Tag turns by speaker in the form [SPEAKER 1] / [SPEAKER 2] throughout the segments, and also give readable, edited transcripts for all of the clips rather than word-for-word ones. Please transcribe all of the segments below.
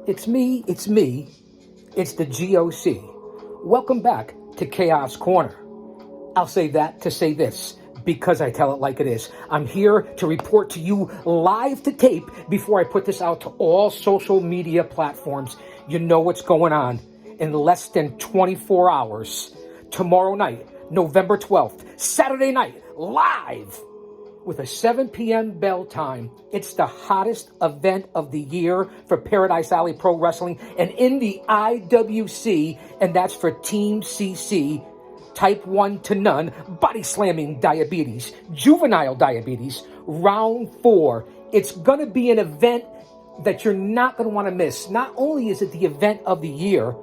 [SPEAKER 1] It's me, it's the G.O.C. Welcome back to Chaos Corner. I'll say that to say this, because I tell it like it is. I'm here to report to you live to tape before I put this out to all social media platforms. You know what's going on. In less than 24 hours, tomorrow night, November 12th, Saturday night, live, with a 7 p.m. bell time. It's the hottest event of the year for Paradise Alley Pro Wrestling and in the IWC, and that's for Team CeCe, type 1 to none, body slamming diabetes, juvenile diabetes, round 4. It's going to be an event that you're not going to want to miss. Not only is it the event of the year,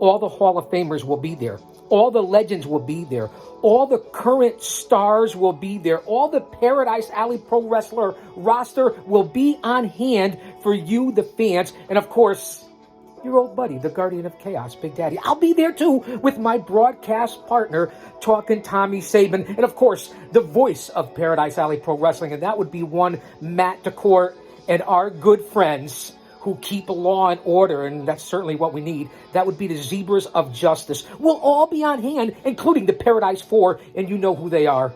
[SPEAKER 1] all the Hall of Famers will be there. All the legends will be there. All the current stars will be there. All the Paradise Alley Pro Wrestler roster will be on hand for you, the fans. And of course, your old buddy, the Guardian of Chaos, Big Daddy. I'll be there too with my broadcast partner, Talkin' Tommy Saban. And of course, the voice of Paradise Alley Pro Wrestling. And that would be one Matt DeCourt and our good friends who keep law and order, and that's certainly what we need. That would be the Zebras of Justice. We'll all be on hand, including the Paradise 4, and you know who they are.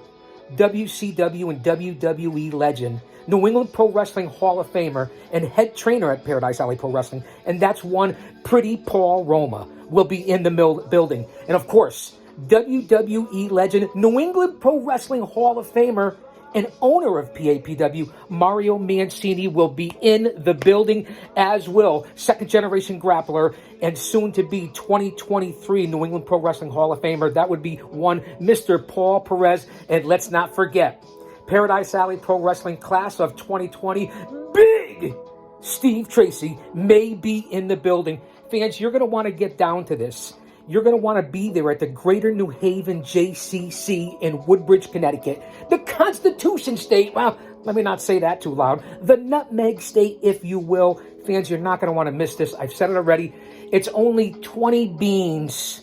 [SPEAKER 1] WCW and WWE legend, New England Pro Wrestling Hall of Famer, and head trainer at Paradise Alley Pro Wrestling, and that's one Pretty Paul Roma will be in the building. And of course, WWE legend, New England Pro Wrestling Hall of Famer, and owner of PAPW, Mario Mancini, will be in the building, as will second-generation grappler and soon-to-be 2023 New England Pro Wrestling Hall of Famer. That would be one Mr. Paul Perez. And let's not forget, Paradise Alley Pro Wrestling class of 2020, big Steve Tracy may be in the building. Fans, you're going to want to get down to this. You're going to want to be there at the Greater New Haven JCC in Woodbridge, Connecticut. The Constitution State. Well, let me not say that too loud. The Nutmeg State, if you will. Fans, you're not going to want to miss this. I've said it already. It's only 20 beans,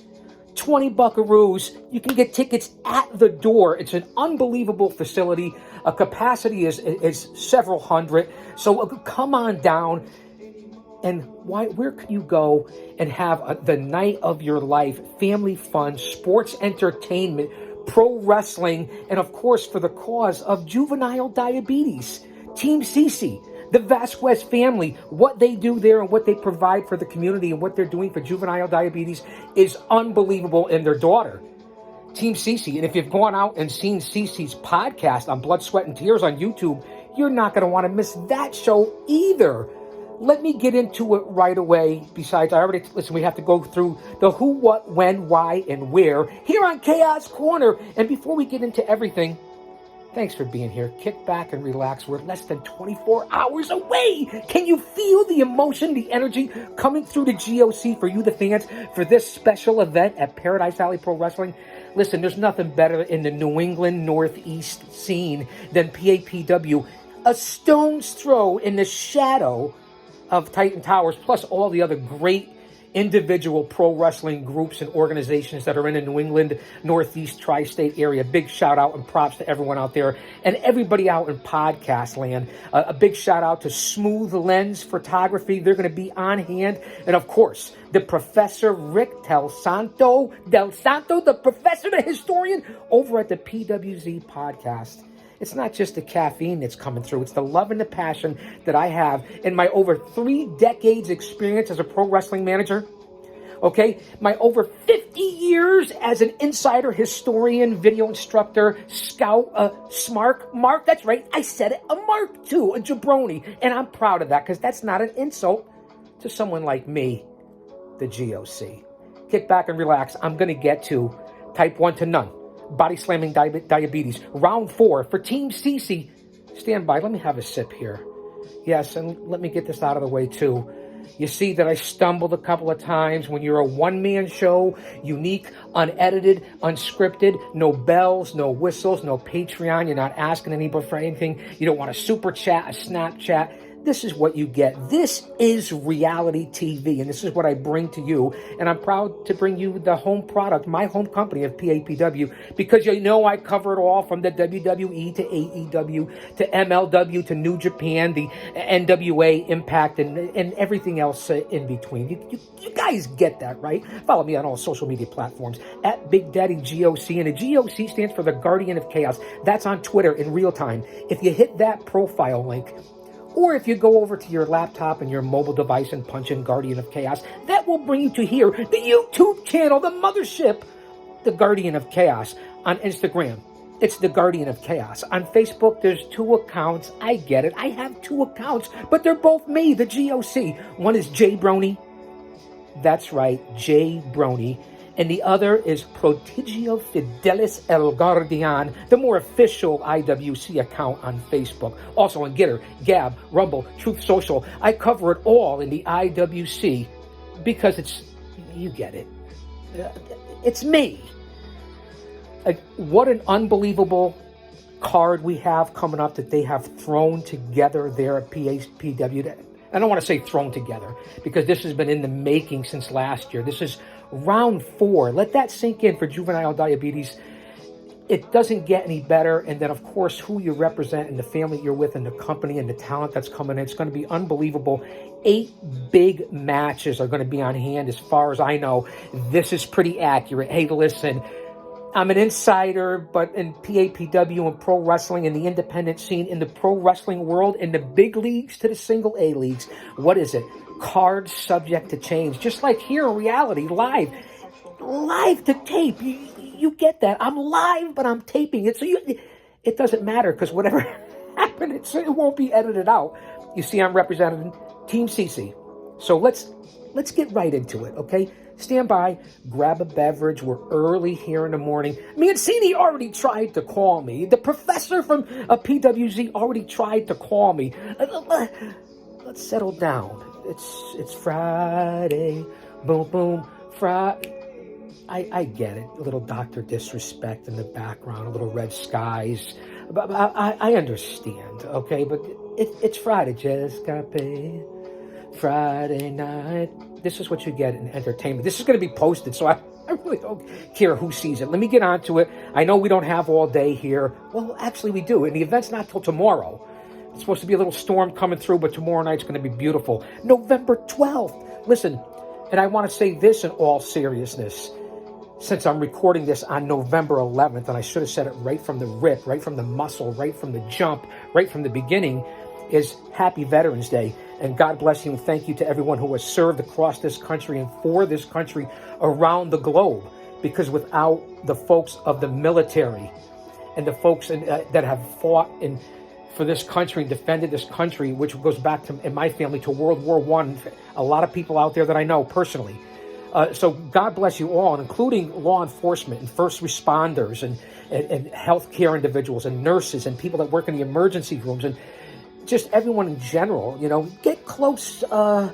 [SPEAKER 1] 20 buckaroos. You can get tickets at the door. It's an unbelievable facility. A capacity is several hundred. So come on down. And where can you go and have the night of your life, family fun, sports entertainment, pro wrestling, and of course for the cause of juvenile diabetes? Team CeCe, the Vasquez family, what they do there and what they provide for the community and what they're doing for juvenile diabetes is unbelievable. And their daughter, Team CeCe. And if you've gone out and seen CeCe's podcast on Blood, Sweat, and Tears on YouTube, you're not going to want to miss that show either. Let me get into it right away. Besides, listen, we have to go through the who, what, when, why, and where here on Chaos Corner. And before we get into everything, thanks for being here. Kick back and relax. We're less than 24 hours away. Can you feel the emotion, the energy coming through the G.O.C. for you, the fans, for this special event at Paradise Alley Pro Wrestling? Listen, there's nothing better in the New England Northeast scene than PAPW. A stone's throw in the shadow of Titan Towers, plus all the other great individual pro wrestling groups and organizations that are in the New England Northeast tri-state area. Big shout out and props to everyone out there and everybody out in podcast land. A big shout out to Smooth Lens Photography. They're going to be on hand. And of course, the Professor Rick Del Santo, the professor, the historian over at the PWZ podcast. It's not just the caffeine that's coming through. It's the love and the passion that I have in my over 3 decades experience as a pro wrestling manager. Okay? My over 50 years as an insider, historian, video instructor, scout, smart. Mark, that's right. I said it. A mark too, a jabroni. And I'm proud of that because that's not an insult to someone like me, the G.O.C. Kick back and relax. I'm going to get to type 1 to none. Body slamming diabetes. Round 4 for Team CeCe. Stand by. Let me have a sip here. Yes, and let me get this out of the way too. You see that I stumbled a couple of times. When you're a one-man show, unique, unedited, unscripted, no bells, no whistles, no Patreon. You're not asking anybody for anything. You don't want a super chat, a Snapchat. this is what you get. This is reality TV, and this is what I bring to you. And I'm proud to bring you the home product, my home company of PAPW, because you know I cover it all, from the WWE to AEW to MLW to New Japan, the NWA Impact, and everything else in between. You guys get that, right? Follow me on all social media platforms at Big Daddy G.O.C. And the G.O.C. stands for the Guardian of Chaos. That's on Twitter in real time. If you hit that profile link, or if you go over to your laptop and your mobile device and punch in Guardian of Chaos, that will bring you to here, the YouTube channel, the mothership, the Guardian of Chaos. On Instagram, it's the Guardian of Chaos. On Facebook, there's 2 accounts. I get it. I have 2 accounts, but they're both me, the G.O.C. One is J Brony. That's right, J Brony. And the other is Prodigio Fidelis El Guardian, the more official IWC account on Facebook. Also on Getter, Gab, Rumble, Truth Social. I cover it all in the IWC because it's, you get it. It's me. What an unbelievable card we have coming up that they have thrown together there at PAPW. I don't want to say thrown together because this has been in the making since last year. This is round 4. Let that sink in for juvenile diabetes. It doesn't get any better. And then, of course, who you represent and the family you're with and the company and the talent that's coming in. It's going to be unbelievable. 8 big matches are going to be on hand as far as I know. This is pretty accurate. Hey, listen, I'm an insider, but in PAPW and pro wrestling and the independent scene, in the pro wrestling world, in the big leagues to the single A leagues, what is it? Cards subject to change. Just like here in reality, live to tape. You get that. I'm live, but I'm taping it. So it doesn't matter because whatever happened, it won't be edited out. You see, I'm representing Team CeCe. So let's get right into it, okay? Stand by, grab a beverage. We're early here in the morning. Mancini already tried to call me. The professor from PWZ already tried to call me. Let's settle down. It's Friday. Boom, boom, Friday. I get it. A little Dr. Disrespect in the background, a little red skies. But I understand, okay? But it's Friday. Just got paid. Friday night. This is what you get in entertainment. This is going to be posted, so I really don't care who sees it. Let me get on to it. I know we don't have all day here. Well, actually we do, and the event's not till tomorrow. It's supposed to be a little storm coming through, but tomorrow night's going to be beautiful. November 12th. Listen, and I want to say this in all seriousness, since I'm recording this on November 11th, and I should have said it right from the rip, right from the muscle, right from the jump, right from the beginning, is Happy Veterans Day. And God bless you and thank you to everyone who has served across this country and for this country around the globe. Because without the folks of the military and the folks that have fought for this country and defended this country, which goes back to, in my family, to World War I, a lot of people out there that I know personally. So God bless you all, including law enforcement and first responders and healthcare individuals and nurses and people that work in the emergency rooms and just everyone in general. Get close to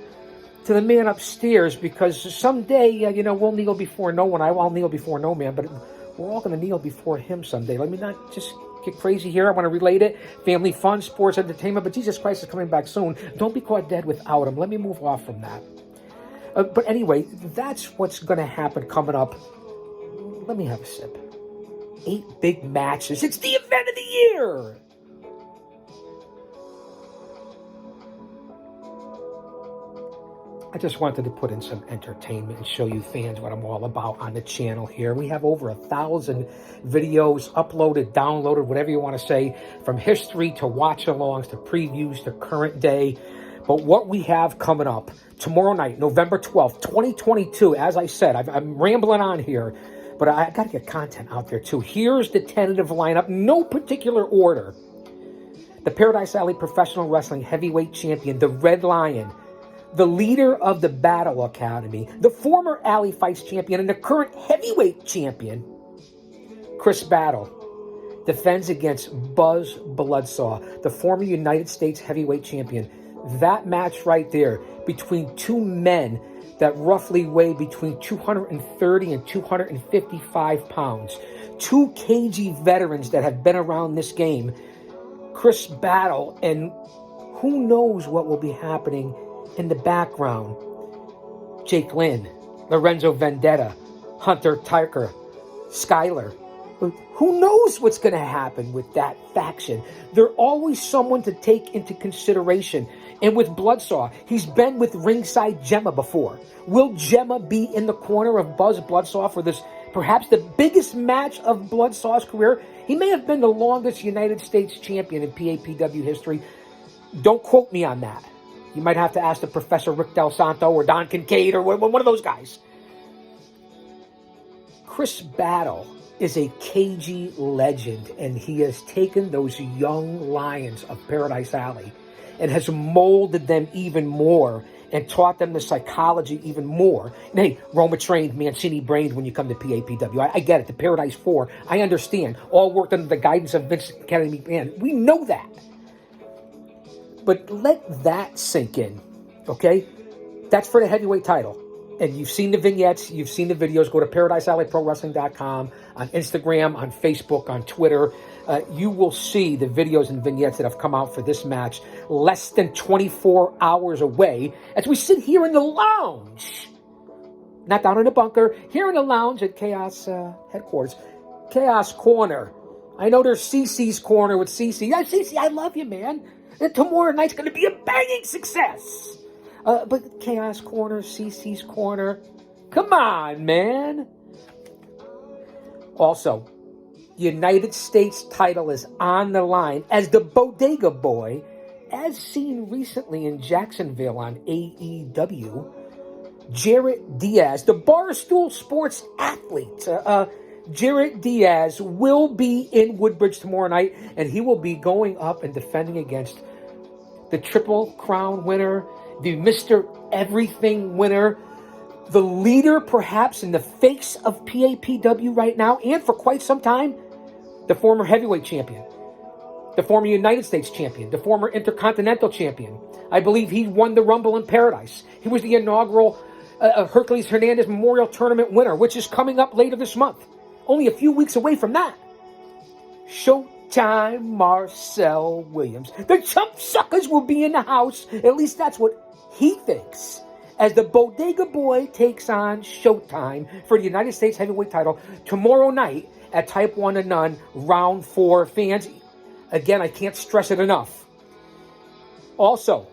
[SPEAKER 1] the man upstairs because someday, we'll kneel before no one. I'll kneel before no man, but we're all going to kneel before him someday. Let me not just get crazy here. I want to relate it. Family fun, sports, entertainment, but Jesus Christ is coming back soon. Don't be caught dead without him. Let me move off from that. But anyway, that's what's going to happen coming up. Let me have a sip. 8 big matches. It's the event of the year. I just wanted to put in some entertainment and show you fans what I'm all about on the channel here. We have over 1,000 videos uploaded, downloaded, whatever you want to say, from history to watch-alongs to previews to current day. But what we have coming up tomorrow night, November 12th, 2022, as I said, I'm rambling on here, but I got to get content out there too. Here's the tentative lineup, no particular order. The Paradise Alley Professional Wrestling Heavyweight Champion, the Red Lion, the leader of the Battle Academy, the former Alley Fights champion and the current heavyweight champion, Chris Battle, defends against Buzz Bloodsaw, the former United States heavyweight champion. That match right there between 2 men that roughly weigh between 230 and 255 pounds. 2 cagey veterans that have been around this game. Chris Battle and Who knows what will be happening in the background? Jake Lynn, Lorenzo Vendetta, Hunter Tyker, Skyler. Who knows what's going to happen with that faction? They're always someone to take into consideration. And with Bloodsaw, he's been with ringside Gemma before. Will Gemma be in the corner of Buzz Bloodsaw for this, perhaps the biggest match of Bloodsaw's career? He may have been the longest United States champion in PAPW history. Don't quote me on that. You might have to ask the Professor Rick Del Santo or Don Kincaid or one of those guys. Chris Battle is a cagey legend, and he has taken those young lions of Paradise Alley and has molded them even more and taught them the psychology even more. And hey, Roma trained, Mancini brained when you come to PAPW. I get it. The Paradise Four, I understand. All worked under the guidance of Vince Kennedy McMahon. We know that. But let that sink in, okay? That's for the heavyweight title. And you've seen the vignettes, you've seen the videos. Go to ParadiseAlleyProWrestling.com, on Instagram, on Facebook, on Twitter. You will see the videos and vignettes that have come out for this match less than 24 hours away as we sit here in the lounge. Not down in the bunker, here in the lounge at Chaos headquarters. Chaos Corner. I know there's CeCe's Corner with CeCe. Yeah, CeCe, I love you, man. And tomorrow night's going to be a banging success. But Chaos Corner, CeCe's Corner. Come on, man. Also, United States title is on the line as the Bodega Boy, as seen recently in Jacksonville on AEW. Jarrett Diaz, the Barstool Sports athlete, Jarrett Diaz will be in Woodbridge tomorrow night, and he will be going up and defending against the Triple Crown winner, the Mr. Everything winner, the leader perhaps in the face of PAPW right now, and for quite some time, the former heavyweight champion, the former United States champion, the former Intercontinental champion. I believe he won the Rumble in Paradise. He was the inaugural Hercules Hernandez Memorial Tournament winner, which is coming up later this month. Only a few weeks away from that. Showtime Marcel Williams. The chump suckers will be in the house. At least that's what he thinks. As the Bodega Boy takes on Showtime for the United States heavyweight title tomorrow night at Type 1 and None, Round 4. Fans, again, I can't stress it enough. Also,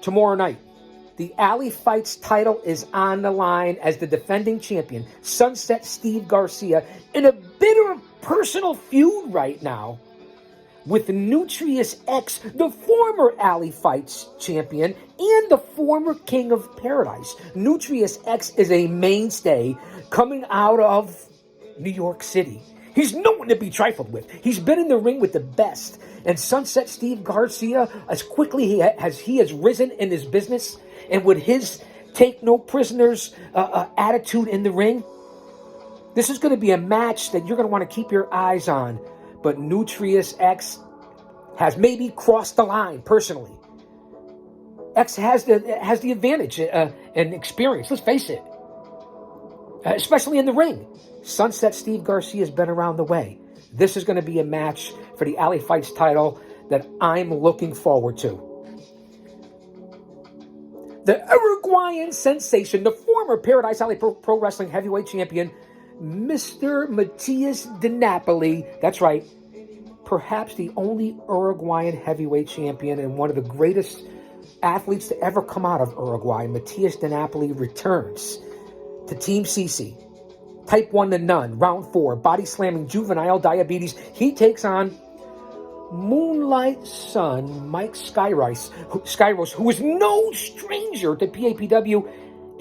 [SPEAKER 1] tomorrow night, the Alley Fights title is on the line as the defending champion, Sunset Steve Garcia, in a bitter personal feud right now with Nutrius X, the former Alley Fights champion and the former King of Paradise. Nutrius X is a mainstay coming out of New York City. He's no one to be trifled with. He's been in the ring with the best. And Sunset Steve Garcia, as quickly as he has risen in his business, and with his take no prisoners attitude in the ring, this is going to be a match that you're going to want to keep your eyes on. But Nutrius X has maybe crossed the line personally. X has the advantage and experience. Let's face it, especially in the ring. Sunset Steve Garcia has been around the way. This is going to be a match for the Alley Fights title that I'm looking forward to. The Uruguayan sensation, the former Paradise Alley Pro Wrestling heavyweight champion, Mr. Matias Di Napoli. That's right. Perhaps the only Uruguayan heavyweight champion and one of the greatest athletes to ever come out of Uruguay. Matias Di Napoli returns to Team CeCe. Type 1 to None, Round 4, body slamming Juvenile Diabetes. He takes on Moonlight Sun, Mike Skyros, who is no stranger to PAPW,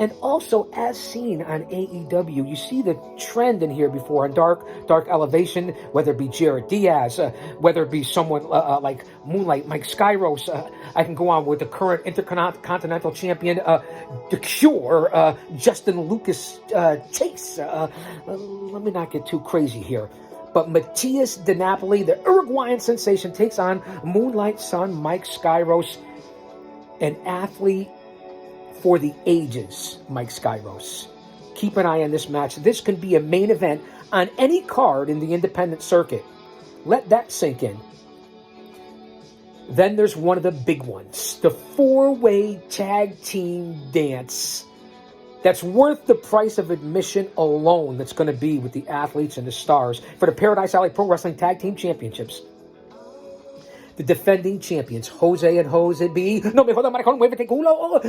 [SPEAKER 1] and also as seen on AEW. You see the trend in here before on Dark Elevation, whether it be Jarrett Diaz, whether it be someone like Moonlight, Mike Skyros. I can go on with the current Intercontinental Champion, The Cure, Justin Lucas Chase. Let me not get too crazy here. But Matias Di Napoli, the Uruguayan sensation, takes on Moonlight Sun, Mike Skyros, an athlete for the ages, Mike Skyros. Keep an eye on this match. This can be a main event on any card in the independent circuit. Let that sink in. Then there's one of the big ones, the four-way tag team dance. That's worth the price of admission alone that's going to be with the athletes and the stars for the Paradise Alley Pro Wrestling Tag Team Championships. The defending champions, Jose and Jose B. No me jodas, maricón, muévete culo.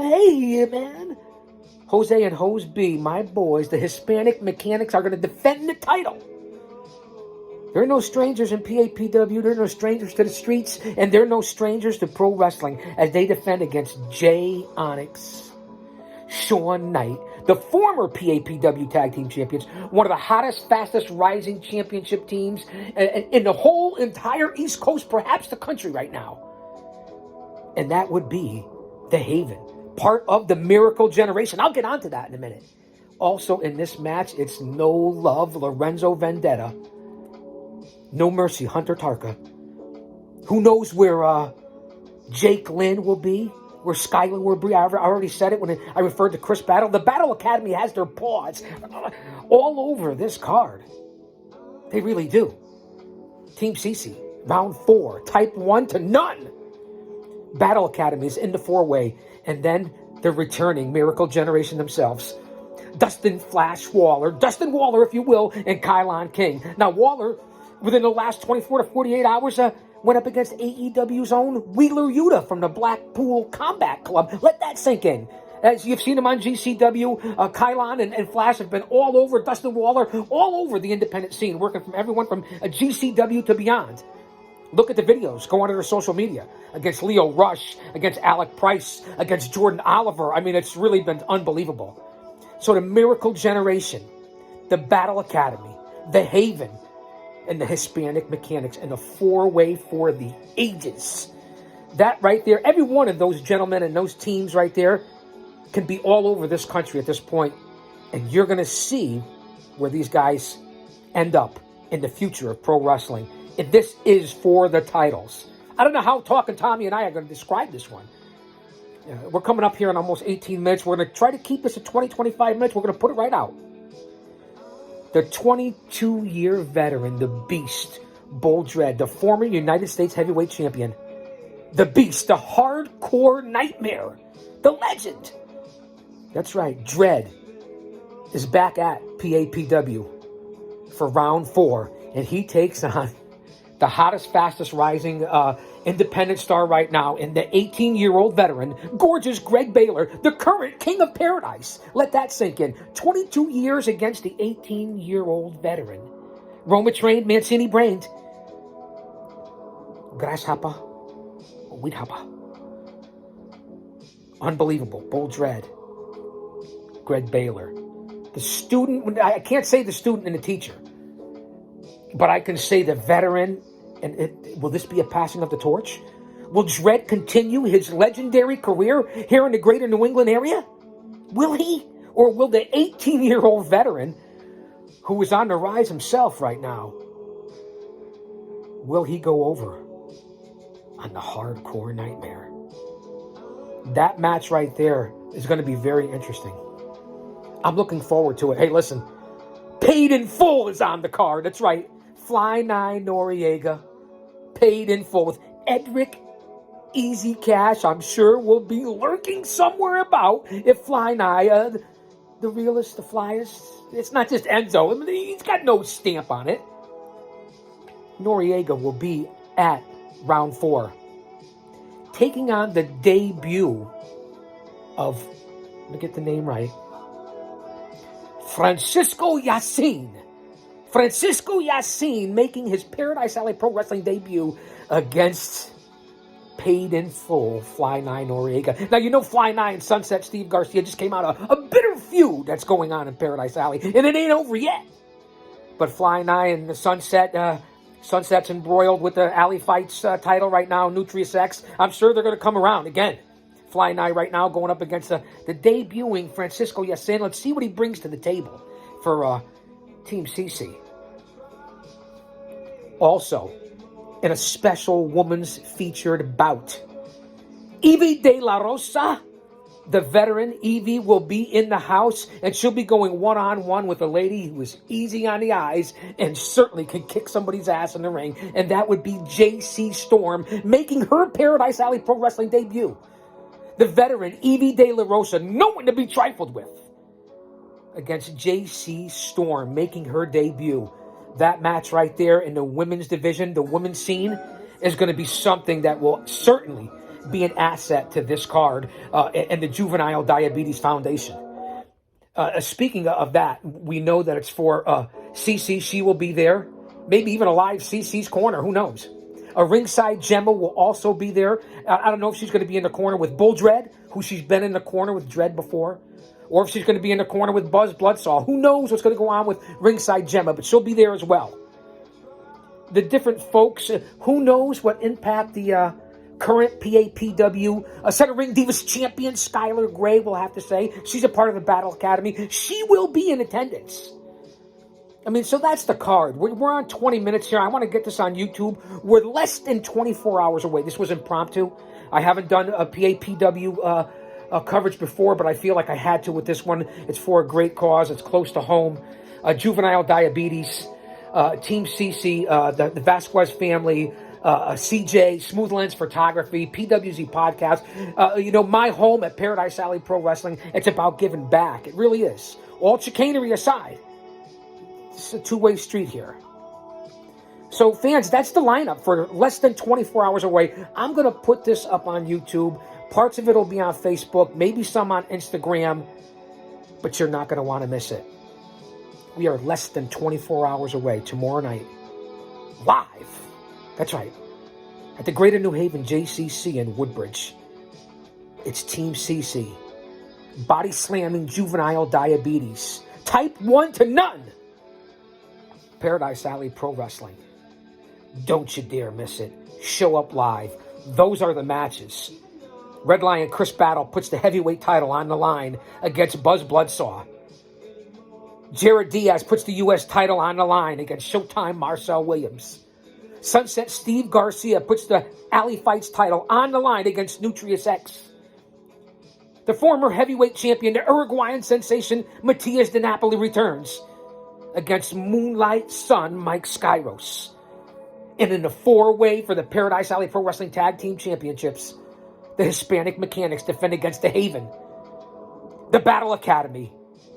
[SPEAKER 1] Hey, man. Jose and Jose B, my boys, the Hispanic Mechanics, are going to defend the title. They're no strangers in PAPW. They're no strangers to the streets. And they're no strangers to pro wrestling as they defend against Jay Onyx, Sean Knight, the former PAPW Tag Team Champions, one of the hottest, fastest rising championship teams in the whole entire East Coast, perhaps the country right now. And that would be the Haven, part of the Miracle Generation. I'll get onto that in a minute. Also in this match, it's No Love, Lorenzo Vendetta. No Mercy, Hunter Tarka. Who knows where Jake Lynn will be? Where Skylar will be? I already said it when I referred to Chris Battle. The Battle Academy has their paws all over this card. They really do. Team CeCe, round 4, type 1 to none. Battle Academy is in the 4-way. And then they're returning Miracle Generation themselves. Dustin Flash Waller, Dustin Waller, if you will, and Kylon King. Now, Waller, within the last 24 to 48 hours, went up against AEW's own Wheeler Yuta from the Blackpool Combat Club. Let that sink in. As you've seen him on GCW, Kylon and Flash have been all over Dustin Waller, all over the independent scene, working from everyone from GCW to beyond. Look at the videos. Go onto their social media. Against Leo Rush, against Alec Price, against Jordan Oliver. I mean, it's really been unbelievable. So the Miracle Generation, the Battle Academy, the Haven, and the Hispanic Mechanics, and the 4-way for the ages. That right there, every one of those gentlemen and those teams right there can be all over this country at this point. And you're going to see where these guys end up in the future of pro wrestling. If this is for the titles. I don't know how Talking Tommy and I are going to describe this one. We're coming up here in almost 18 minutes. We're going to try to keep this at 20, 25 minutes. We're going to put it right out. The 22-year veteran, the Beast, Bull Dread, the former United States Heavyweight Champion, the Beast, the Hardcore Nightmare, the Legend. That's right, Dread is back at PAPW for round 4, and he takes on the hottest, fastest rising independent star right now in the 18-year-old veteran, gorgeous Greg Baylor, the current King of Paradise. Let that sink in. 22 years against the 18-year-old veteran. Roma trained, Mancini brained. Grasshopper, Wheat Hopper. Unbelievable. Bull Dread. Greg Baylor. The student, I can't say the student and the teacher, but I can say the veteran. And will this be a passing of the torch? Will Dread continue his legendary career here in the greater New England area? Will he? Or will the 18-year-old veteran, who is on the rise himself right now, will he go over on the Hardcore Nightmare? That match right there is going to be very interesting. I'm looking forward to it. Hey, listen, Paid in Full is on the card. That's right. Fly Nye Noriega, Paid in Full with Edric Easy Cash. I'm sure will be lurking somewhere about if Fly Nye, the realest, the flyest. It's not just Enzo. I mean, he's got no stamp on it. Noriega will be at round 4, taking on the debut of, let me get the name right, Francisco Yacine. Francisco Yacine making his Paradise Alley Pro Wrestling debut against Paid in Full Fly Nye Noriega. Now, you know Fly Nye and Sunset Steve Garcia just came out a bitter feud that's going on in Paradise Alley, and it ain't over yet. But Fly Nye and the Sunset's embroiled with the Alley Fights title right now, Nutrius X. I'm sure they're going to come around again. Fly Nye right now going up against the debuting Francisco Yacine. Let's see what he brings to the table for Team CeCe. Also, in a special woman's featured bout, Ivy De La Rosa The veteran, Evie, will be in the house, and she'll be going one-on-one with a lady who is easy on the eyes and certainly can kick somebody's ass in the ring, and that would be J.C. Storm, making her Paradise Alley Pro Wrestling debut. The veteran, Evie De La Rosa, no one to be trifled with, against J.C. Storm, making her debut. That match right there in the women's division, the women's scene, is going to be something that will certainly be an asset to this card and the Juvenile Diabetes Foundation. Speaking of that, we know that it's for CeCe. She will be there. Maybe even a live CeCe's corner. Who knows? A ringside Gemma will also be there. I don't know if she's going to be in the corner with Bull Dread, who she's been in the corner with Dread before, or if she's going to be in the corner with Buzz Bloodsaw. Who knows what's going to go on with ringside Gemma, but she'll be there as well. The different folks, who knows what impact the current PAPW Center Ring Divas champion Skylar Gray will have to say. She's a part of the Battle Academy. She will be in attendance. I mean, so that's the card. We're on 20 minutes here. I want to get this on YouTube. We're less than 24 hours away. This was impromptu. I haven't done a PAPW coverage before, but I feel like I had to with this one. It's for a great cause. It's close to home. Juvenile Diabetes, Team CeCe, the Vasquez family, CJ, Smooth Lens Photography, PWZ Podcast. My home at Paradise Alley Pro Wrestling, it's about giving back. It really is. All chicanery aside, it's a two-way street here. So, fans, that's the lineup for less than 24 hours away. I'm going to put this up on YouTube. Parts of it will be on Facebook, maybe some on Instagram, but you're not going to want to miss it. We are less than 24 hours away tomorrow night, live. That's right. At the Greater New Haven JCC in Woodbridge, it's Team CeCe, body slamming Juvenile Diabetes, type 1 to none. Paradise Alley Pro Wrestling. Don't you dare miss it. Show up live. Those are the matches. Red Lion Chris Battle puts the heavyweight title on the line against Buzz Bloodsaw. Jared Diaz puts the U.S. title on the line against Showtime Marcel Williams. Sunset Steve Garcia puts the Alley Fights title on the line against Nutrius X. The former heavyweight champion, the Uruguayan sensation, Matias De Napoli returns against Moonlight Sun Mike Skyros. And in the four-way for the Paradise Alley Pro Wrestling Tag Team Championships, the Hispanic Mechanics defend against the Haven, the Battle Academy,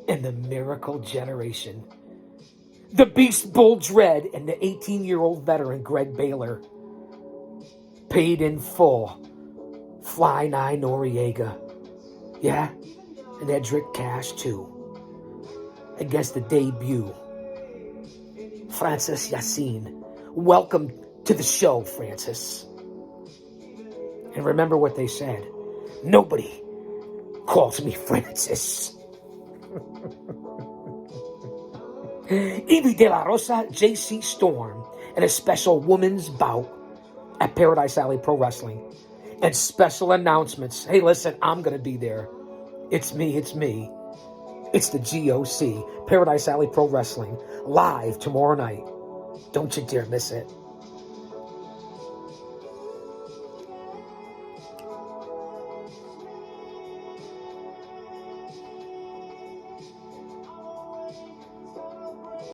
[SPEAKER 1] and the Miracle Generation. The Beast Bull Dread and the 18-year-old veteran Greg Baylor. Paid in full. Fly Nye Noriega. Yeah, and Edric Cash too. Against the debut, Francis Yassin. Welcome to the show, Francis. And remember what they said. Nobody calls me Francis. Evie De La Rosa, J.C. Storm, and a special women's bout at Paradise Alley Pro Wrestling. And special announcements. Hey, listen, I'm going to be there. It's me. It's the G.O.C. Paradise Alley Pro Wrestling, live tomorrow night. Don't you dare miss it.